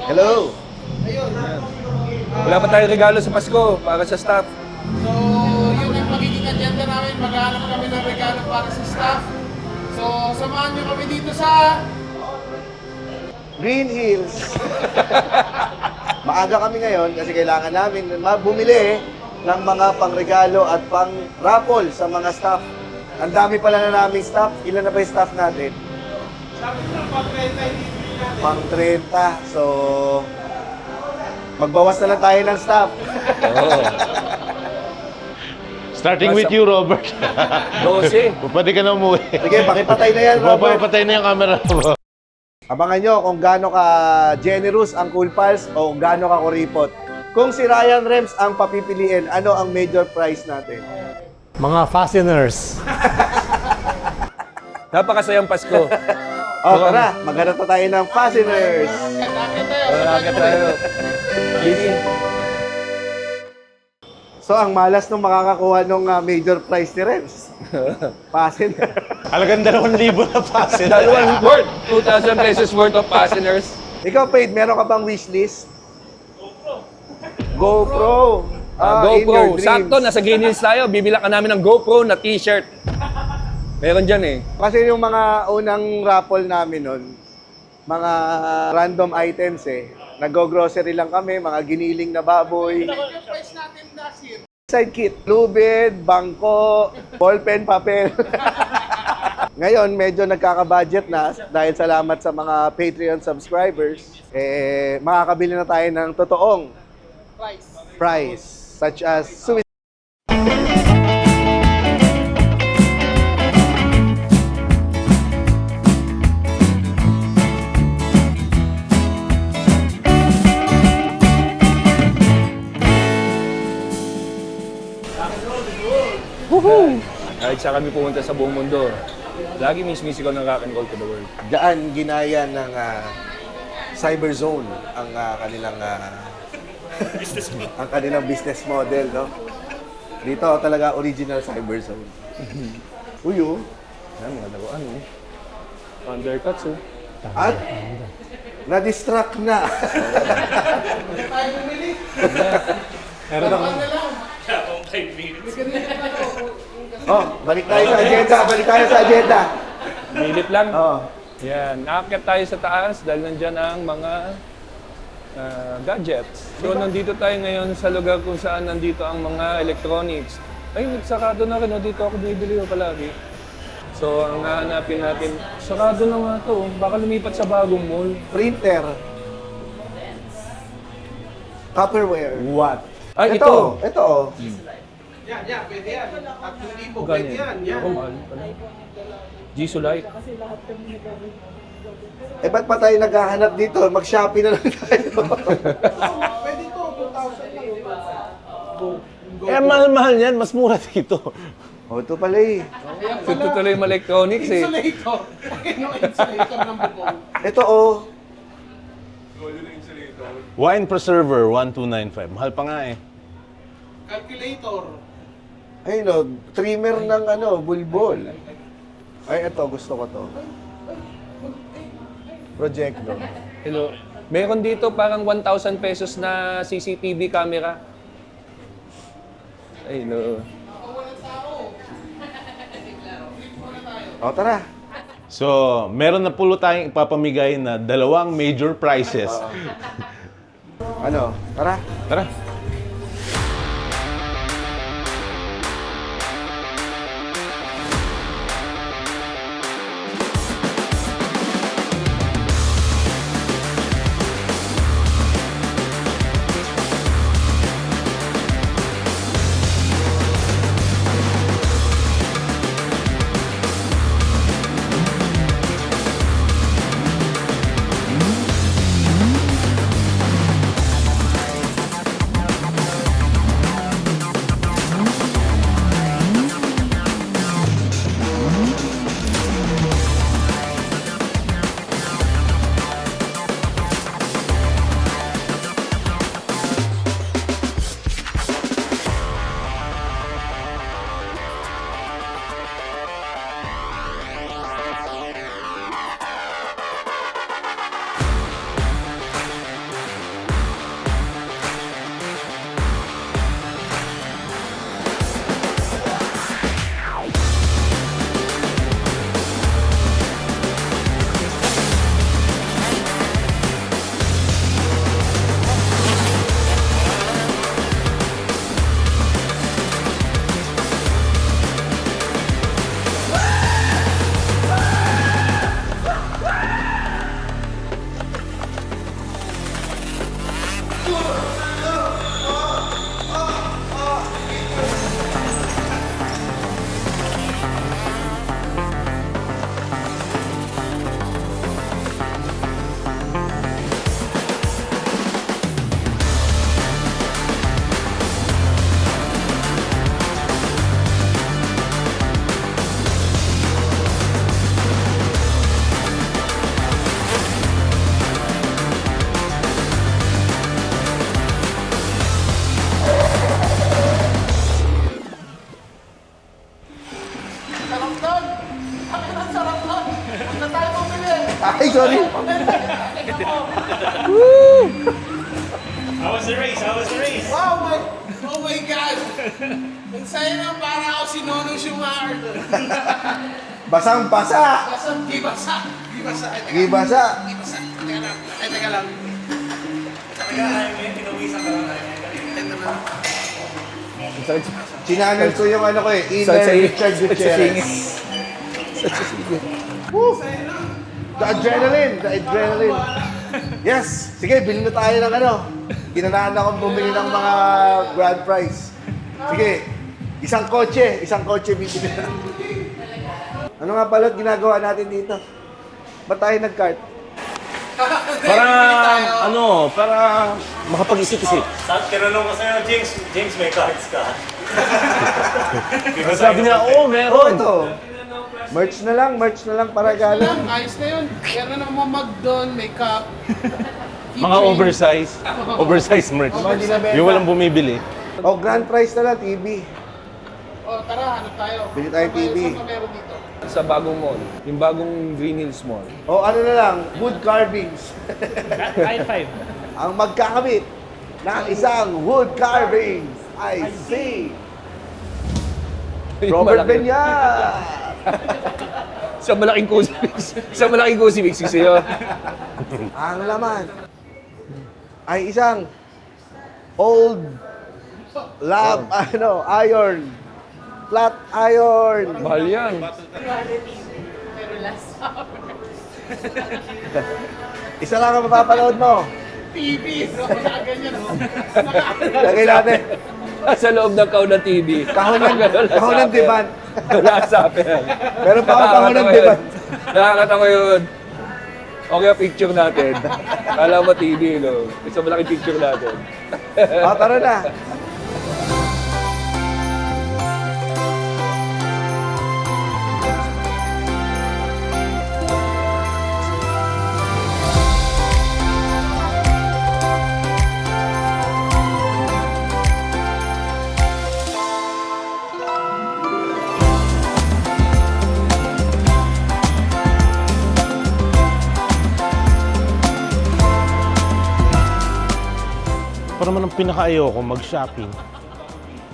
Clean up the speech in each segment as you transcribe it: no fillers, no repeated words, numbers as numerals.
Hello! Wala pa tayong regalo sa Pasko para sa staff. So, yun ang magiging agenda namin. Maghanap kami ng regalo para sa staff. So, samahan nyo kami dito sa... Green Hills! Maaga kami ngayon kasi kailangan namin bumili ng mga pangregalo at pang-raffle sa mga staff. Ang dami pala na naming staff. Ilan na ba yung staff natin? Pang 30. So, magbawas na lang tayo ng staff. Oo. Starting with you, Robert. 12. Pwede ka na umuwi. Sige, pakipatay na yan, Robert. Papatay na yung camera mo. Abangan nyo kung gaano ka generous ang Cool Pals o gaano ka kuripot. Kung si Ryan Rems ang papipiliin, ano ang major prize natin? Mga fasteners. Napakasayang Pasko. Oh, tara, maghanap pa tayo ng fasteners. Agad tayo. So, ang malas nung makakakuha ng major prize ni Rems. Fastener. Halagang 2,000 na pasin. Dalawang worth. 2,000 pesos worth of fasteners. Ikaw, Paid, meron ka bang wishlist? GoPro. In your GoPro. dreams. Sakto, nasa Green Hills tayo. Bibila ka namin ng GoPro na t-shirt. Meron dyan eh. Kasi yung mga unang raffle namin nun, mga random items eh. Nag-grocery lang kami, mga giniling na baboy. Yung price natin last year. Side kit, lubid, bangko, ballpen, papel. Ngayon, medyo nagkaka-budget na dahil salamat sa mga Patreon subscribers. Makakabili na tayo ng totoong price such as suicide. Kahit saan kami pumunta sa buong mundo, lagi miss-miss ko ng rock and roll to the world. Daan ginaya ng Cyber Zone ang kanilang ang kanilang business model, no? Dito talaga original Cyber Zone. Uy, oh. Yan, mga laruan eh. Undercuts eh. At na-distract na. Oh, balik tayo sa agenda, balik tayo sa agenda. Milit lang. Oh. Yan, naakyat tayo sa taas dahil nandyan ang mga gadgets. So, nandito tayo ngayon sa lugar kung saan nandito ang mga electronics. Ay, nagsarado na rin. Dito ako bumibili palagi. So, ang hahanapin natin, sarado na nga to. Baka lumipat sa bagong mall. Printer. Tupperware. What? Ay, Ito, ito. ito. Oh. Yan, pwede yan. 3,000, pwede Ganyan. yan. Yan. Ako, mahal pala. Gisulite. Ba't pa tayo naghahanap dito? Mag-shopping na lang tayo. Pwede to, 2,000 lang. Mahal-mahal yan. Mas mura dito. Oh, ito pala eh. So, ito tuloy yung electronics eh. Insulator. Yung insulator ng bubong. Ito oh. Wine preserver, 1,295. Mahal pa nga eh. Calculator. Ayun oh, trimmer ng bulbol. Ay, ito, gusto ko to. Projector. Hello. Meron dito parang 1,000 pesos na CCTV camera. Ay, no. O, tara. So, meron na pulo tayong ipapamigay na 2 major prizes. Ano? Tara. Tara. How was the race? Wow, oh my God! Ang saya na para ako si Nono Schumacher. Basang-basa! Basang gibasa. Gibasa. Ay, teka. Gibasa! Gibasa. Teka lang. Ay, teka lang. Chinanel ko yung ano ko eh, Sa- Inner sa- Richard sa- sa Gutierrez. singing. Woo! The adrenaline! The adrenaline! Yes! Sige, bilhin na tayo ng ano. Ginanaan akong bumili ng mga grand prize. Sige, isang kotse bibili na. Ano nga pala ginagawa natin dito? Ba't tayo nag-kart? Para, para makapag-isip-isip. Tinanong ko sa'yo, James, may cards ka. Sabi niya, oo, meron. Ito. Merch na lang para gala. Lang, ayos na yun. Meron ng mga mug doon, may cup. Mga oversized merch. Mga di nabenta. Yung walang bumibili. O, grand prize na lang, TV. Oh, tara, hanap tayo. Bili tayong TV. Saan pa meron dito? Sa bagong mall. Yung bagong Green Hills Mall. O, ano na lang, wood carvings. High five. Ang magkakabit ng isang wood carvings. I see. Yung Robert malaki. Benyar. Sa malaking crucifix. Sa malaking crucifix sa'yo. Ang laman ay isang old lamp, iron. Flat iron. Mahal yan. Isa lang ang mapapanood mo. TV! So, nakaganyan, oh. Lagay natin. Sa loob ng Kauna TV. Kahon ng diban. Wala sa akin. Meron pa ako kahon ng diban. Nakakatawa yun. Okay, picture natin. Kala mo TV, no? Isa malaking picture natin. O, tara na. Para naman ang pinaka-ayoko, mag-shopping.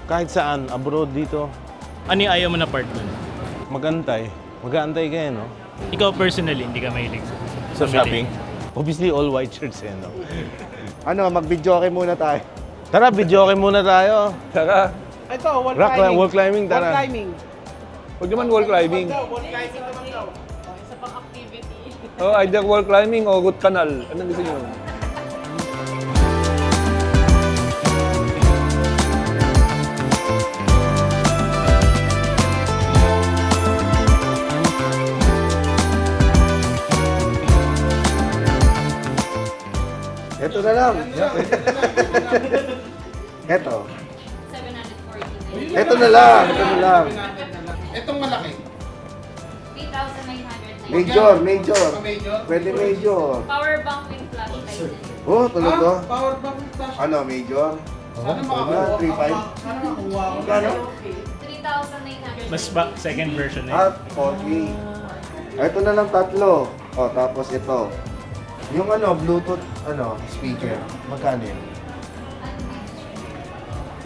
Kahit saan, abroad dito, Ano yung ayaw mo na part nun? magantay. Mag-aantay kayo, no? Ikaw personally, hindi ka mahilig Sa shopping. Obviously, all white shirts, eh, no? Ano, mag-video okay muna tayo. Tara, video okay muna tayo. Saka, Ito, wall Wall climbing, tara. huwag naman wall climbing. Oh, either wall climbing o root canal. Anong gusto niyo? Ito na lang. Ito. 740. Ito na lang. Itong malaki. 3,990. Major. Major? Pwede major. Power bank with flashlight. Oh, tulog to. Power bank with flash. Ano, major? Sana Ano, makakuha. 3.5? Sana makuha ko. Magkano? 3,990. Mas second version na At 40. Ito na lang tatlo. O, tapos ito. Yung Bluetooth, speaker. Magkano yun?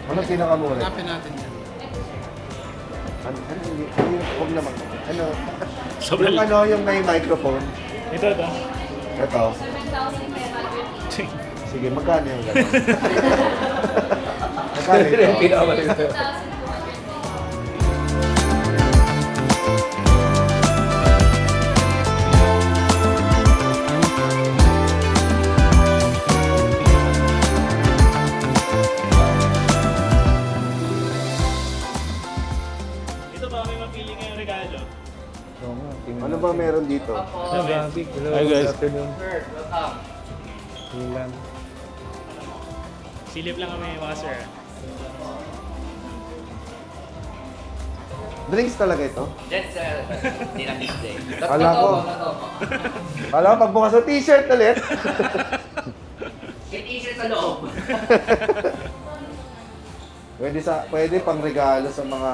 Anong pinakamura? Hanapin natin yan. Huwag naman. Sobrang Yung may microphone. Ito. Ito. 7,500. Sige, magkano yung gano'n? Magkano ito? Pinakamalaki. 2,290. Ito ba, may mapili ngayong regalo? Oo nga, tingnan Ano ba meron dito? Hello, Gabi. Hello, Hi, guys. good afternoon. Ilan? Silip lang kami mga sir. Drinks talaga ito? Yes, sir. Hindi na midday. Kala ko. Kala ko pagbukas ng t-shirt ulit. May t-shirt sa loob. Pwede pang regalo sa mga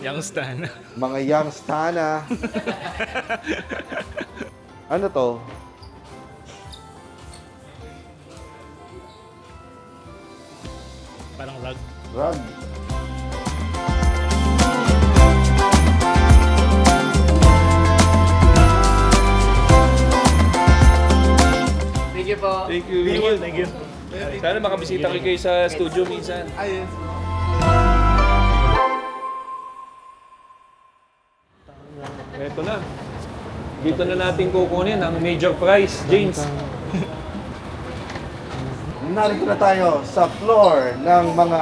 Young Stan. mga young stana. Ano to? Parang rug. Rug. Thank you po. Thank you. Thank you. Sana makabisita kayo sa studio minsan. Ayun. Eto na. Dito na natin kukunin ang major prize, James. Narito na tayo sa floor ng mga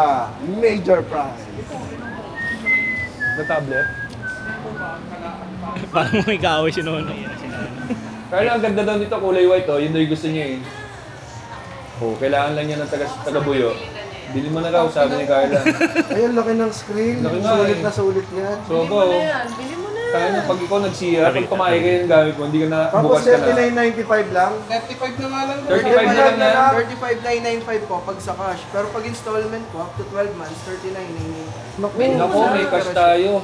major prize. The tablet. Parang may kaaway si Nono. Kaya ang ganda daw nito, kulay white oh. Yun daw yung gusto niya eh. Oh, kailangan lang niya ng taga-buyo. Bili mo na raw, sabi ni Carla. Ayun, laki ng screen. Laki nga Sulit eh. na sulit yan. So, po, kaya na pag ikaw nag-CR, pag kumain kayo ng gamit mo, hindi ka na Tapos bukas ka na. 39.95 lang. 35 na nga lang. 35 na lang na. 35,995 po pag sa cash. Pero pag installment po, up to 12 months, 39,999. Naku, may cash tayo.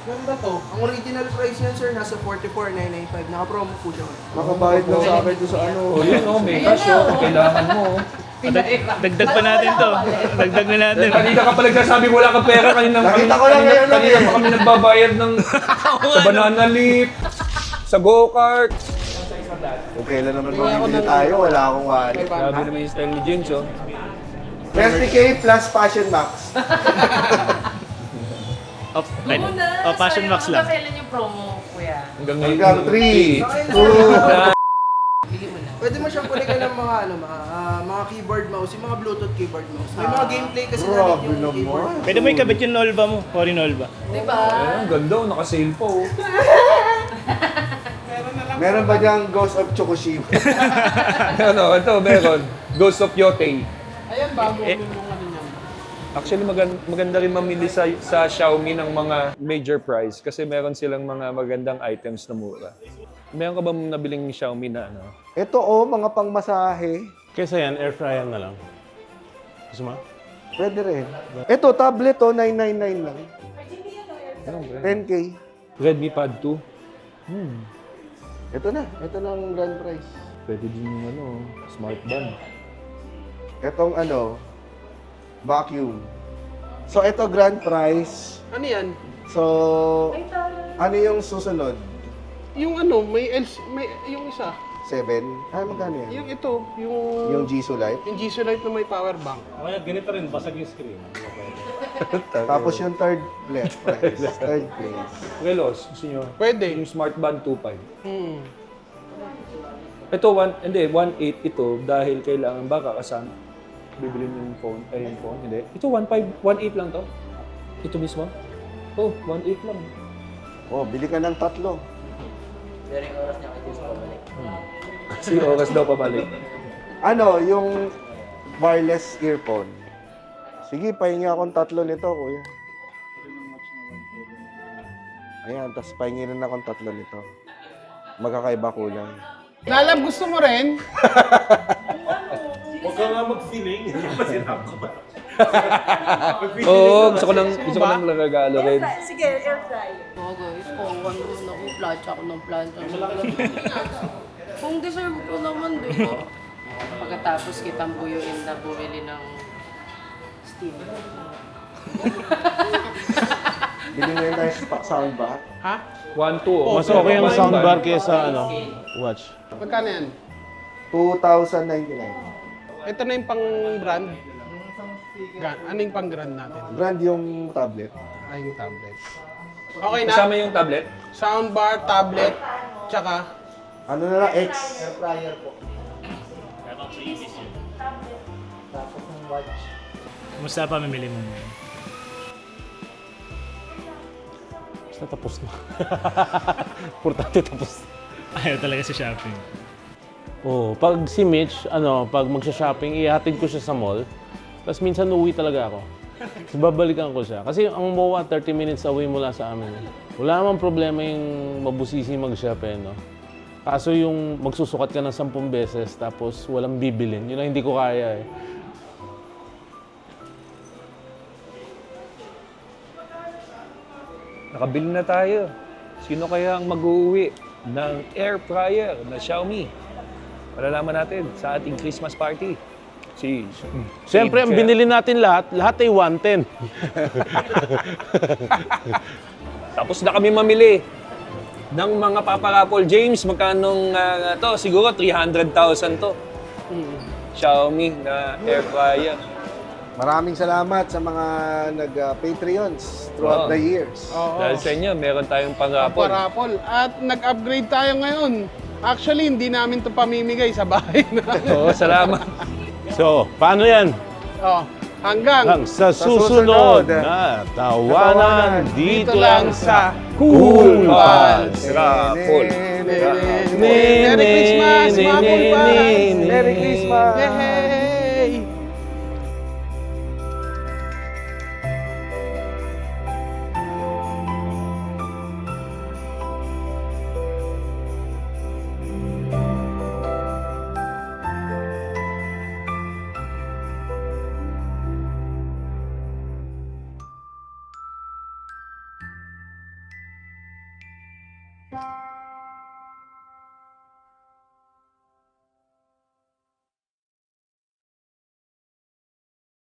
Ganda to. Ang original price niyan, sir, nasa 44,995. Naka-promo po siya. Makabayad lang sa akin doon sa ano. O yun oh, may cash oh, kung kailangan mo oh. Dagdag pa natin to. Dagdag na natin. Kanina ka pa nagsasabi wala kang pera, kanina Nakita ko lang ngayon lang kanina eh. pa kami nagbabayad ng sa banana leaf, sa go-kart. Kung kailan naman mamimili tayo, wala akong wallet. Grabe naman yung style ni James oh. 30K plus Passion Max. Passion Max lang. Kailan yung promo, kuya? Hanggang ngayon. Hanggang 3, 2, Pwede mo siyang kulikan ng mga, mga keyboard mouse, yung mga Bluetooth keyboard mouse. May mga gameplay kasi namin grabe yung keyboard. naman. Pwede mo ikabit yung Nolba mo. Cory Nolba. Diba? Ang ganda oh, naka-sale po oh. Meron ba diyang Ghost of Chokushima? Ano, ito meron. Ghost of Yotei. Ayan, bago yung ano niyan. Actually, maganda rin mamili sa Xiaomi ng mga major price kasi meron silang mga magandang items na mura. Meron ka ba nabiling Xiaomi na ano? Ito oh, mga pangmasahe. Kesa yan, air fryer na lang. Gusto mo? Pwede rin. Ito, tablet oh, 999 lang. Anong brand? 10K. Redmi Pad 2. Ito na ang grand prize. Pwede din yung ano, smart band. Itong ano, vacuum. So ito grand prize. Ano yan? So, ano yung susunod? Yung ano, may yung isa. 7? Ay, magkano yan? Yung ito, Yung Jisoo Life. yung Jisoo Life na may power bank. Kaya ganito rin, basag yung screen. Tapos yung third place. Third place. Relos, gusto nyo? Pwede. Yung smart band 2.5. Hmm. Ito, 1.8 ito dahil kailangan baka kasama. Bibili mo yung phone, yung phone, hindi. Ito, 1.8 lang to. Ito mismo. Oh, 1.8 lang. Oh, bili ka ng 3. Pero yung oras niya kasi pabalik. Kasi oras daw pabalik. Ano, yung wireless earphone. Sige, pahingi akong 3 nito, kuya. Ayan, tapos pahingi rin akong 3 nito. Magkakaiba kulay. Nalab, gusto mo rin? Huwag ka nga mag-feeling. Hindi ba sinabi ko ba? Oo, gusto ko nang regalo rin. Sige, air fryer. Oo guys, kawan ko na kung plancha ako ng plancha. Kung deserve ko naman, di ba? Pagkatapos kitang buyuin na bumili ng steam. Bili na yung nice soundbar. Ha? 1.2. Oh. Mas okay ang soundbar kesa ano, watch. Magkano yan? 2,099. Ito na yung pang brand. Ano yung pang brand natin? Brand yung tablet. Ay, yung tablet. Okay na. Kasama yung tablet? Soundbar, tablet, tsaka Ano na lang, X. Kumusta pa mamili mo? Basta tapos na. Importante tapos. Ayaw talaga sa shopping. Oh, pag si Mitch, pag magsha-shopping, ihatid ko siya sa mall. Tapos minsan uuwi talaga ako. Tapos babalikan ko siya. Kasi ang MOA, 30 minutes away mula sa amin. Wala namang problema yung mabusisi mag-shop no? Kaso yung magsusukat ka ng 10 beses tapos walang bibilin, yun ang hindi ko kaya eh. Nakabili na tayo. Sino kaya ang mag-uwi ng air fryer na Xiaomi? Malalaman natin sa ating Christmas party. Siyempre, ang binili natin lahat ay 110. Tapos na kami mamili ng mga paparapol. James, magkanong to? Siguro 300,000 to. Xiaomi na air fryer. Maraming salamat sa mga nag-Patreons throughout Oo. the years. Dahil sa inyo, meron tayong pangrapol. Parapol. At nag-upgrade tayo ngayon. Actually, hindi namin to pamimigay sa bahay na. Oo, salamat. So, paano yan? Oh, hanggang Sa susunod susunod na tawanan dito lang sa Cool Pals. Pals Rapol. Merry Christmas, mga Cool Pals! Merry Christmas! Yay!